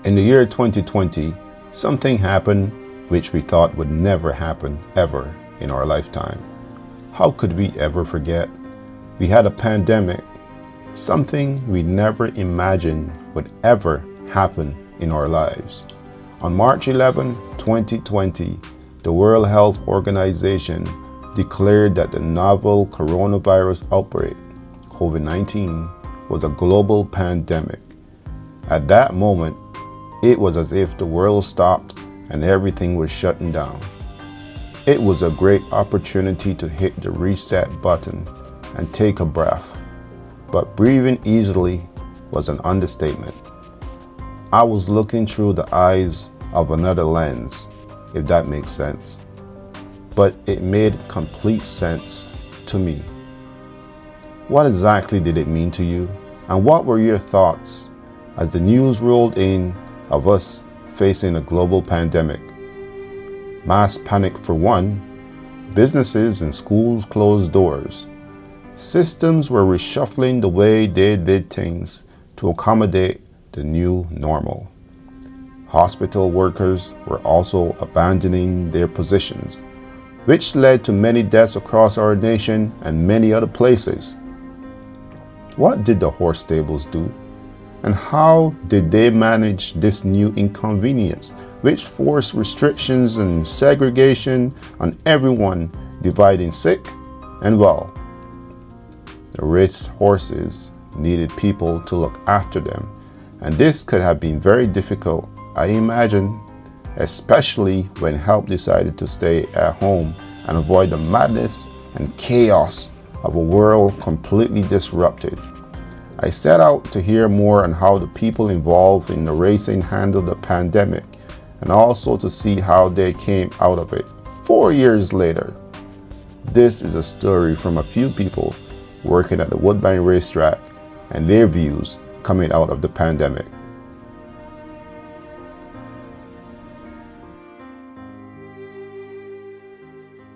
In the year 2020, something happened which we thought would never happen ever in our lifetime. How could we ever forget? We had a pandemic, something we never imagined would ever happen in our lives. On March 11, 2020, the World Health Organization declared that the novel coronavirus outbreak, COVID-19, was a global pandemic. At that moment, it was as if the world stopped and everything was shutting down. It was a great opportunity to hit the reset button and take a breath, but breathing easily was an understatement. I was looking through the eyes of another lens, if that makes sense, but it made complete sense to me. What exactly did it mean to you? And what were your thoughts as the news rolled in of us facing a global pandemic? Mass panic for one, businesses and schools closed doors. Systems were reshuffling the way they did things to accommodate the new normal. Hospital workers were also abandoning their positions, which led to many deaths across our nation and many other places. What did the horse stables do? And how did they manage this new inconvenience, which forced restrictions and segregation on everyone, dividing sick and well? The race horses needed people to look after them, and this could have been very difficult, I imagine, especially when help decided to stay at home and avoid the madness and chaos of a world completely disrupted. I set out to hear more on how the people involved in the racing handled the pandemic, and also to see how they came out of it 4 years later. This is a story from a few people working at the Woodbine racetrack and their views coming out of the pandemic.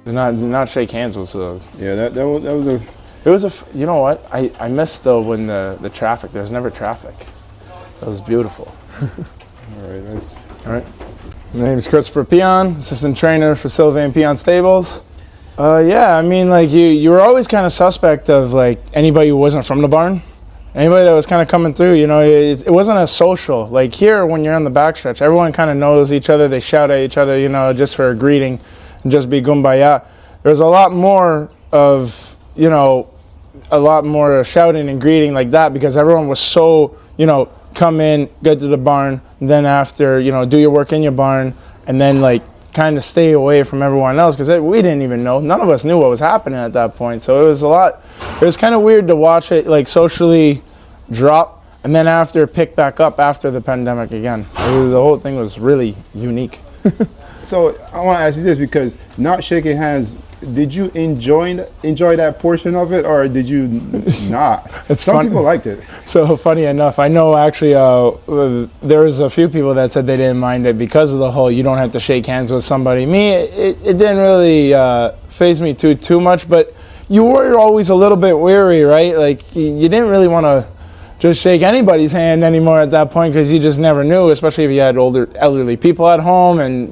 Not shake hands was that was a. It was you know what? I missed though when the traffic, there was never traffic. That was beautiful. All right, nice. All right. My name is Christopher Pion, assistant trainer for Sylvain Pion Stables. Yeah, I mean, like you were always kind of suspect of like anybody who wasn't from the barn. Anybody that was kind of coming through, you know, it wasn't as social. Like here, when you're on the backstretch, everyone kind of knows each other. They shout at each other, you know, just for a greeting and just be kumbaya. There's a lot more of, you know, a lot more shouting and greeting like that because everyone was so, you know, come in, get to the barn, and then after, you know, do your work in your barn, and then like kind of stay away from everyone else because we didn't even know. None of us knew what was happening at that point. So it was it was kind of weird to watch it like socially drop and then after pick back up after the pandemic again. The whole thing was really unique. So I want to ask you this, because not shaking hands, did you enjoy that portion of it, or did you not? Some people liked it. So funny enough, I know actually there was a few people that said they didn't mind it because of the whole you don't have to shake hands with somebody. Me, it didn't really faze me too much, but you were always a little bit weary, right? Like you didn't really want to just shake anybody's hand anymore at that point because you just never knew, especially if you had elderly people at home. And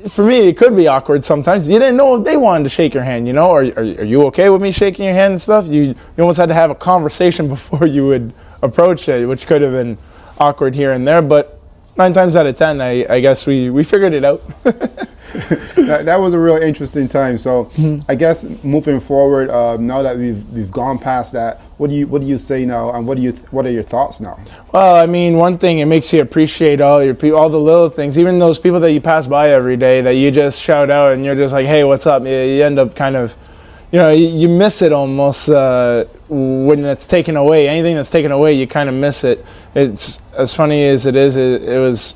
for me, it could be awkward sometimes. You didn't know if they wanted to shake your hand, you know, are you okay with me shaking your hand and stuff? You almost had to have a conversation before you would approach it, which could have been awkward here and there. But 9 times out of 10, I guess we figured it out. That was a really interesting time. So I guess moving forward, now that we've gone past that, what do you say now, and what are your thoughts now? Well, I mean, one thing, it makes you appreciate all the little things, even those people that you pass by every day that you just shout out and you're just like, hey, what's up? You end up kind of, you know, you miss it almost when that's taken away. Anything that's taken away, you kind of miss it. It's as funny as it is. It was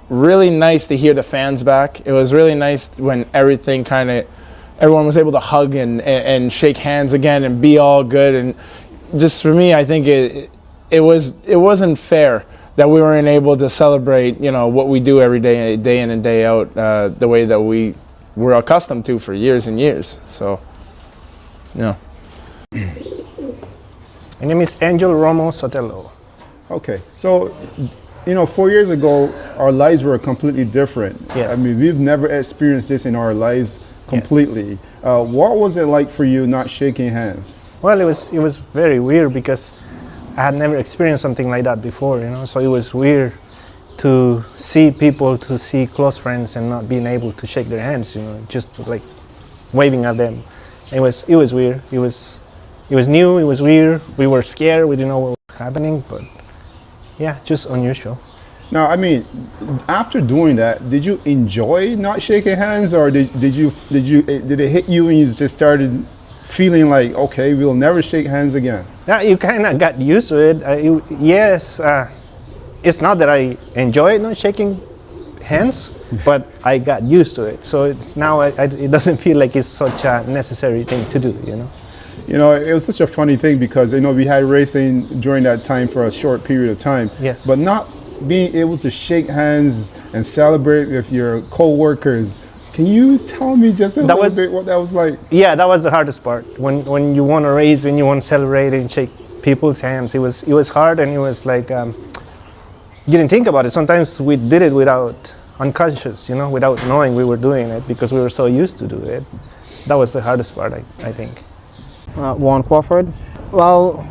really nice to hear the fans back. It was really nice when everyone was able to hug and shake hands again and be all good. And just for me, I think it wasn't fair that we weren't able to celebrate, you know, what we do every day in and day out, the way that we were accustomed to for years and years. So, yeah. My name is Angel Romo Sotelo. Okay, so 4 years ago, our lives were completely different. Yes. I mean, we've never experienced this in our lives completely. What was it like for you not shaking hands? Well, it was very weird because I had never experienced something like that before, so it was weird to see people, to see close friends and not being able to shake their hands, just like waving at them. It was weird. It was new, it was weird. We were scared, we didn't know what was happening, but yeah, just unusual. Now, I mean, after doing that, did you enjoy not shaking hands, or did it hit you and you just started feeling like, okay, we'll never shake hands again? Yeah, you kind of got used to it. Yes, it's not that I enjoy not shaking hands, but I got used to it. So it's now it doesn't feel like it's such a necessary thing to do, It was such a funny thing because, we had racing during that time for a short period of time. Yes. But not being able to shake hands and celebrate with your co-workers. Can you tell me just a little bit what that was like? Yeah, that was the hardest part. When you want to race and you want to celebrate and shake people's hands, it was hard, and it was like, you didn't think about it. Sometimes we did it without unconscious, without knowing we were doing it because we were so used to do it. That was the hardest part, I think. Warren Crawford. Well,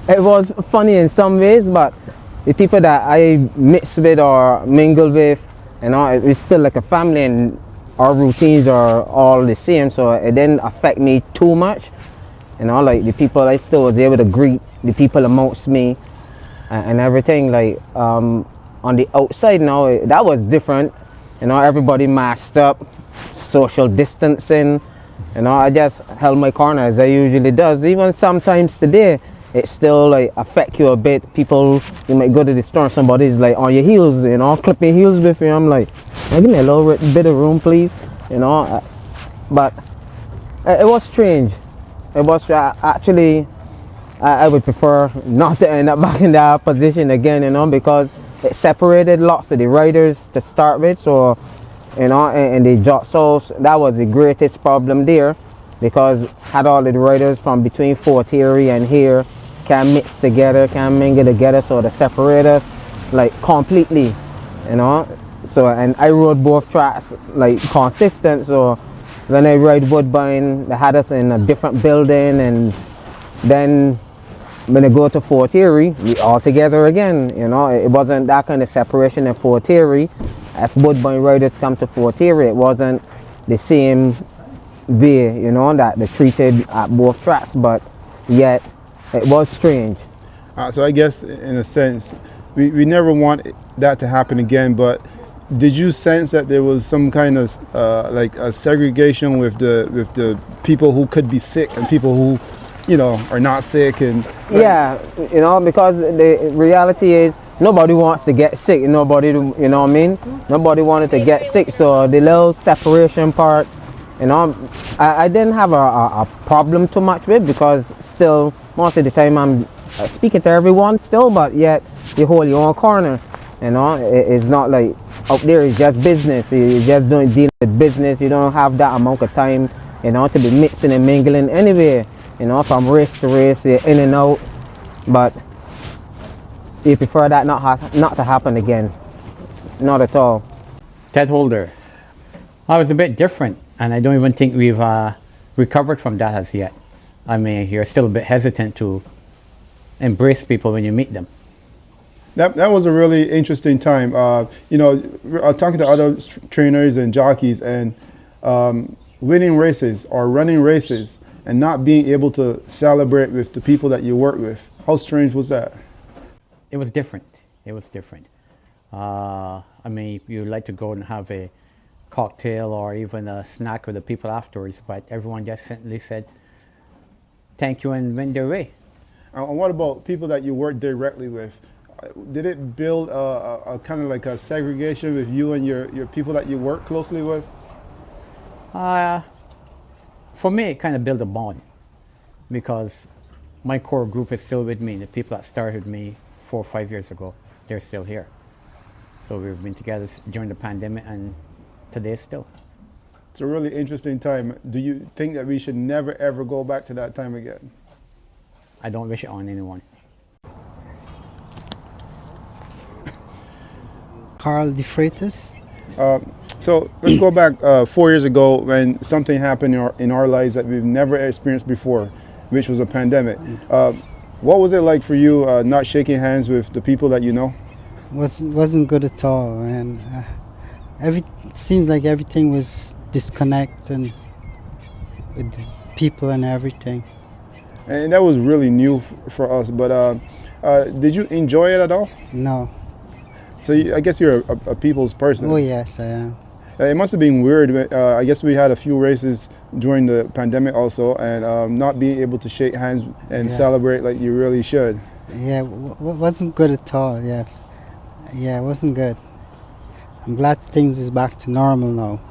it was funny in some ways, but the people that I mixed with or mingled with, it was still like a family, and our routines are all the same, so it didn't affect me too much. Like the people, I still was able to greet the people amongst me and everything. Like on the outside now, that was different. Everybody masked up, social distancing. I just held my corner as I usually does. Even sometimes today, it still like affect you a bit. People, you might go to the store, somebody's like on your heels, clipping heels with you. I'm like, give me a little bit of room, please. But it was strange. It was actually, I would prefer not to end up back in that position again, because it separated lots of the riders to start with. So, and the job, so that was the greatest problem there, because had all the riders from between Fort Erie and here can mix together, can mingle together, so to separate us like completely, So, and I rode both tracks like consistent. So when I ride Woodbine, they had us in a different building, and then when I go to Fort Erie, we all together again. It wasn't that kind of separation in Fort Erie. If Woodbine riders come to Fort Erie, it wasn't the same way, that they treated at both tracks, but yet it was strange. So I guess in a sense, we never want that to happen again, but did you sense that there was some kind of like a segregation with the people who could be sick and people who, are not sick? And yeah, because the reality is nobody wants to get sick. Nobody, Nobody wanted to get sick. So the little separation part, I didn't have a problem too much with, because still most of the time I'm speaking to everyone still, but yet you hold your own corner. It's not like out there it's just business. You're just dealing with business. You don't have that amount of time, to be mixing and mingling anyway. From race to race, you're in and out. But you prefer that not to happen again. Not at all. Tedston Holder. I was a bit different, and I don't even think we've recovered from that as yet. I mean, you're still a bit hesitant to embrace people when you meet them. That was a really interesting time. I was talking to other trainers and jockeys, and winning races or running races and not being able to celebrate with the people that you work with. How strange was that? It was different. It was different. I mean, you'd like to go and have a cocktail or even a snack with the people afterwards, but everyone just simply said thank you and went their way. And what about people that you work directly with? Did it build a kind of like a segregation with you and your people that you work closely with? For me, it kind of built a bond, because my core group is still with me. The people that started me 4 or 5 years ago, they're still here. So we've been together during the pandemic, and today still. It's a really interesting time. Do you think that we should never ever go back to that time again? I don't wish it on anyone. Carl DeFreitas. So let's go back 4 years ago when something happened in our lives that we've never experienced before, which was a pandemic. What was it like for you not shaking hands with the people that you know? Wasn't good at all, and seems like everything was disconnected with the people and everything. And that was really new for us, but did you enjoy it at all? No. So I guess you're a people's person. Oh yes, I am. It must have been weird. I guess we had a few races during the pandemic also, and not being able to shake hands and celebrate like you really should. Yeah, wasn't good at all. Yeah, it wasn't good. I'm glad things is back to normal now.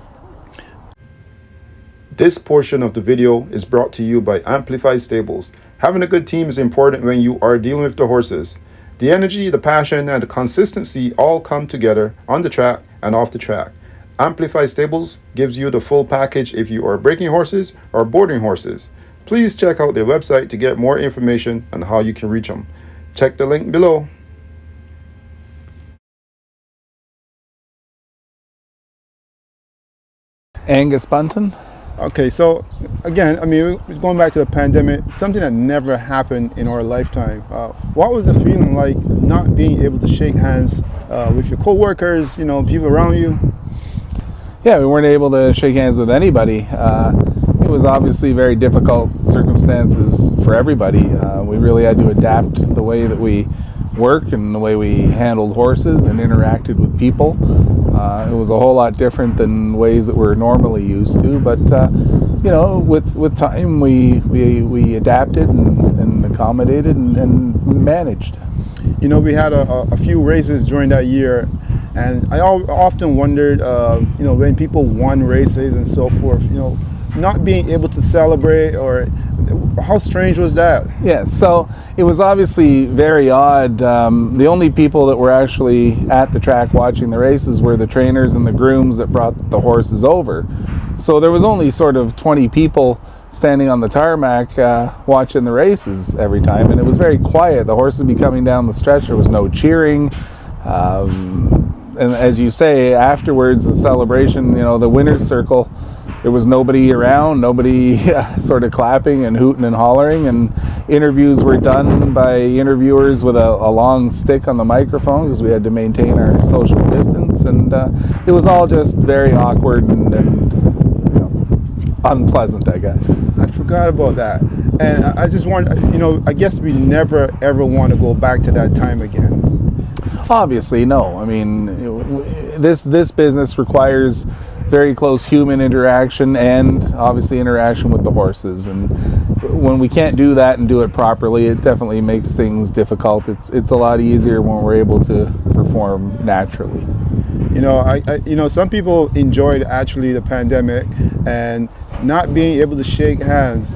This portion of the video is brought to you by Amplify Stables. Having a good team is important when you are dealing with the horses. The energy, the passion, and the consistency all come together on the track and off the track. Amplify Stables gives you the full package if you are breaking horses or boarding horses. Please check out their website to get more information on how you can reach them. Check the link below. Angus Buntain. Okay, so again, I mean, going back to the pandemic, something that never happened in our lifetime. What was the feeling like not being able to shake hands with your co-workers, you know, people around you? Yeah, we weren't able to shake hands with anybody. It was obviously very difficult circumstances for everybody. We really had to adapt the way that we work and the way we handled horses and interacted with people. It was a whole lot different than ways that we're normally used to, but you know, with time we adapted and accommodated and managed. You know, we had a few races during that year, and I often wondered, you know, when people won races and so forth, you know, not being able to celebrate, or how strange was that? Yeah, so it was obviously very odd. The only people that were actually at the track watching the races were the trainers and the grooms that brought the horses over. So there was only sort of 20 people standing on the tarmac watching the races every time, and it was very quiet. The horses would be coming down the stretch. There was no cheering. And as you say, afterwards, the celebration, you know, the winner's circle, there was nobody around, nobody sort of clapping and hooting and hollering, and interviews were done by interviewers with a long stick on the microphone because we had to maintain our social distance, and it was all just very awkward and you know, unpleasant, I guess. I forgot about that, and I just want, you know, I guess we never ever want to go back to that time again. Obviously, no. I mean, this business requires very close human interaction and obviously interaction with the horses, and when we can't do that and do it properly, it definitely makes things difficult. It's a lot easier when we're able to perform naturally. You know, you know, some people enjoyed actually the pandemic and not being able to shake hands.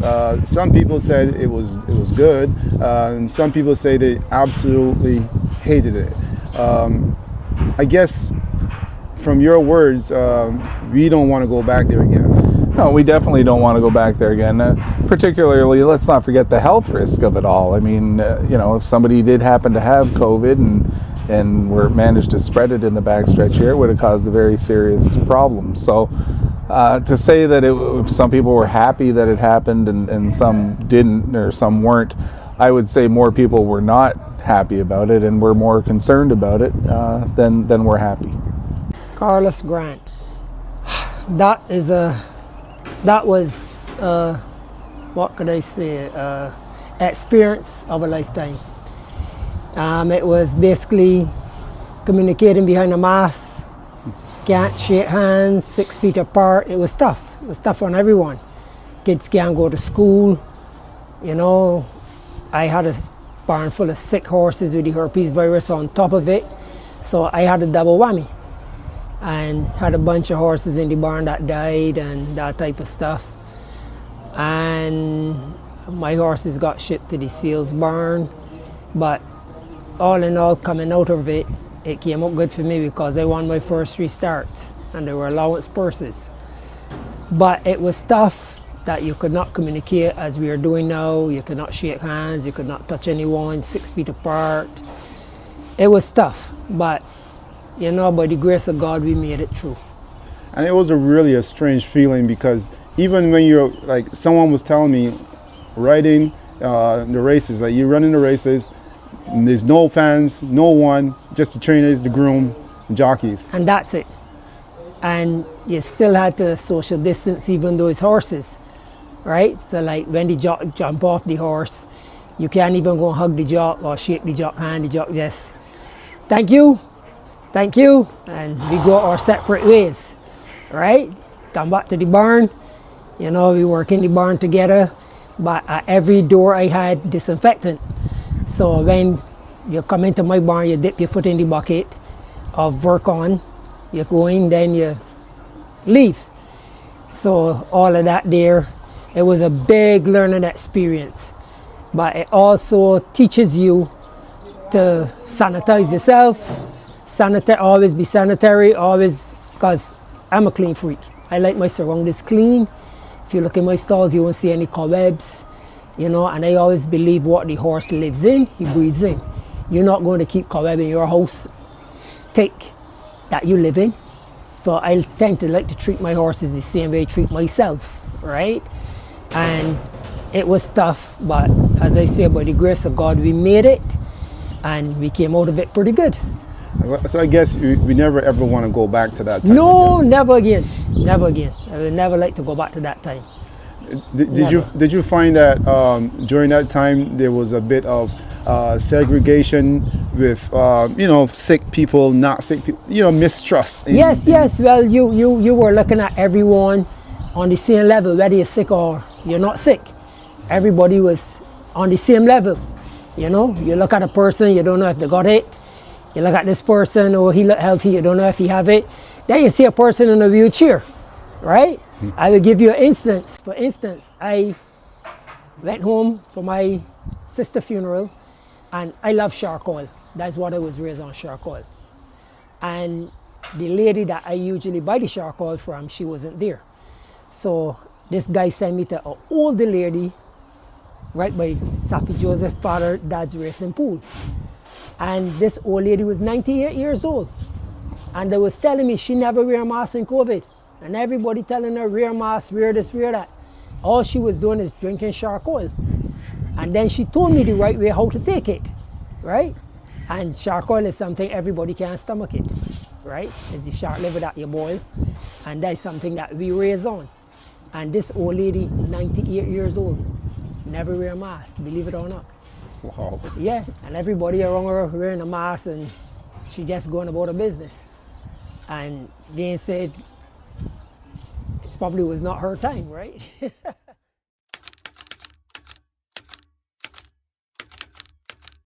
Some people said it was good, and some people say they absolutely hated it. I guess from your words, we don't want to go back there again. No, we definitely don't want to go back there again. Particularly, let's not forget the health risk of it all. I mean, you know, if somebody did happen to have COVID and managed to spread it in the backstretch here, it would have caused a very serious problem. So to say that some people were happy that it happened and some didn't, or some weren't, I would say more people were not happy about it and were more concerned about it than were happy. Carlos Grant. That was what could I say, experience of a lifetime. It was basically communicating behind a mask, can't shake hands, 6 feet apart. It was tough. It was tough on everyone. Kids can't go to school. You know, I had a barn full of sick horses with the herpes virus on top of it, so I had a double whammy. And had a bunch of horses in the barn that died and that type of stuff. And my horses got shipped to the sales barn. But all in all, coming out of it, it came up good for me because I won my first 3 starts and there were allowance purses. But it was tough that you could not communicate as we are doing now. You could not shake hands, you could not touch anyone 6 feet apart. It was tough, but you know, by the grace of God, we made it through. And it was really a strange feeling, because even when you're like, someone was telling me, riding the races, like you're running the races, and there's no fans, no one, just the trainers, the groom, jockeys. And that's it. And you still had to social distance even though it's horses, right? So like when the jock jump off the horse, you can't even go and hug the jock or shake the jock hand. The jock just, thank you, and we go our separate ways, right? Come back to the barn, you know, we work in the barn together, but at every door I had disinfectant. So when you come into my barn, you dip your foot in the bucket of work on, you go in, then you leave. So all of that there, it was a big learning experience. But it also teaches you to sanitize yourself, always be sanitary, always, because I'm a clean freak. I like my surroundings clean. If you look in my stalls, you won't see any cobwebs, you know, and I always believe what the horse lives in, he breathes in. You're not going to keep cobweb in your house thick that you live in. So I tend to like to treat my horses the same way I treat myself, right? And it was tough, but as I say, by the grace of God, we made it, and we came out of it pretty good. So I guess we never ever want to go back to that time. No, again. Never again. Never again. I would never like to go back to that time. Did you find that during that time there was a bit of segregation with you know, sick people, not sick people, you know, mistrust? Yes. Well, you were looking at everyone on the same level, whether you're sick or you're not sick. Everybody was on the same level. You know, you look at a person, you don't know if they got it. You look at this person, oh, he look healthy, you don't know if he have it. Then you see a person in a wheelchair, right? I will give you an instance. For instance, I went home for my sister's funeral, and I love shark oil. That's what I was raised on, shark oil. And the lady that I usually buy the shark oil from, she wasn't there. So this guy sent me to an older lady right by Safi Joseph's father, dad's racing pool. And this old lady was 98 years old. And they was telling me she never wear a mask in COVID. And everybody telling her, wear a mask, wear this, wear that. All she was doing is drinking shark oil. And then she told me the right way how to take it, right? And shark oil is something everybody can stomach it, right? It's the shark liver that you boil. And that's something that we raise on. And this old lady, 98 years old, never wear a mask, believe it or not. Wow. Yeah, and everybody around her wearing a mask, and she just going about her business. And being said, it probably was not her time, right?